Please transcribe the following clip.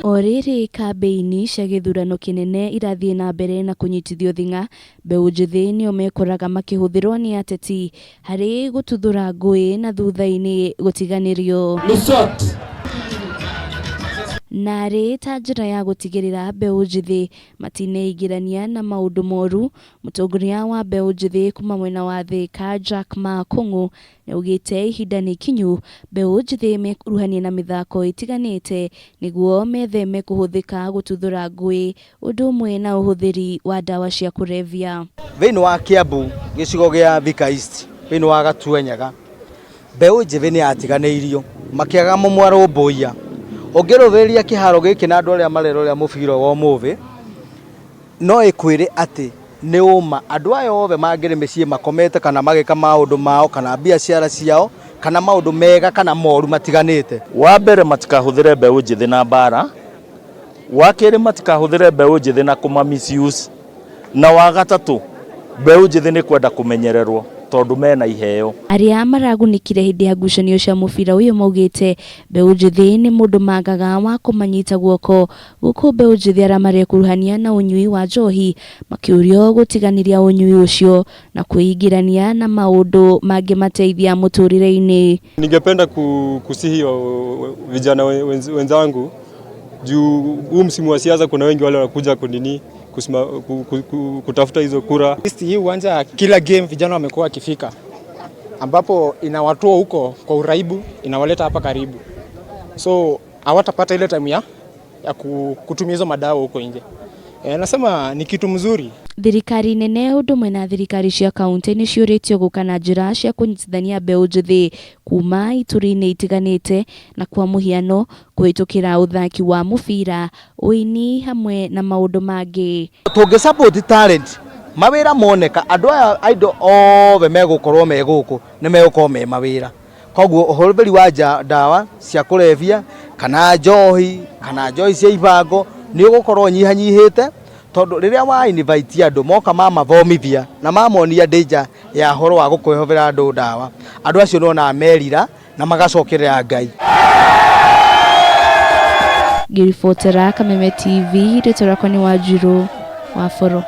Oriri kambi-ini cia githurano kinene irathie na mbere na kunyitithio thinga, Mbeu njithi nio mekoraga makihuthirwo ni ateti hari gututhura ngui na thutha-ini gutiganirio. Nari ta njira ya gutigirira Mbeu njithi matineigirania na maundu moru, mutongoria wa Mbeu njithi kuma mwena wa Thika Jack Makungu na ugite ihinda ni kinyu Mbeu njithi mekuruhanie na mithako itiganite niguo metheme kuhuthika gututhura ngui undu umwe na uhuthuri wa ndawa cia kurebia. Thiini wa Kiambu gicigo gia Thika East thiini wa Gatuanyaga Mbeu njithi ni atiganeirio makiaga mumwarumbuiya ongiruthiria kiharo giki na andu aria mareroria mubira wa umuthi no ikwire ati ni uma andu aya othe mangire micii makomete kana magika maundu mao kana biacara ciao kana maundu mega kana moru matiganite. Wa mbere matikahuthire Mbeu njithi na bara, wa keri matikahuthire Mbeu njithi na kuma misuse, na wa gatatu Mbeu njithi ni kwenda kumenyererwo tondu mena iheo. Aria maragunikire hindi ya ngucanio cia mubira uyu maugite Mbeu njithi ni mundu magaga wa kumanyita guoko guku Mbeu njithi aramekuruhania na unyui wa njohi makiurio gutiganiria unyui ucio na kuingirania na maundu mangimateithia muturire-ini. Ningependa kusihi vijana wenzangu juu huu msimu wa siasa kuna wengi wale wanakuja kutafuta hizo kura. Hii uwanja kila game vijana wamekuwa wakifika, ambapo inawatoa huko kwa uraibu inawaleta hapa karibu, so hawatapata ile time ya kutumia hizo madawa huko nje. Nasema ni kitu mzuri. Thirikari nene undu mwena thirikari cia kaunti ni ciuritio gukana njira cia kunyitithania Mbeu njithi kuuma ituri-ini itiganite na kwa muhiano kuhitukira uthaki wa mubira, uini hamwe na maundu mangi. Tungi support talent mawira moneka andu aya aido othe megukorwo me guku ni megukorwo me mawira, koguo uhuthuri wa ndawa cia kurebia kana njohi cia ibango ni ugukorwo nyihanyihite tondu riria wa invite andu moka mamathomithia na mamonia danger ya horo wa gukwehobera andu ndawa, andu acio no na merira na magacokerera Ngai. Girifotera Kameme TV, Ritana ni Wanjiru wa Foro.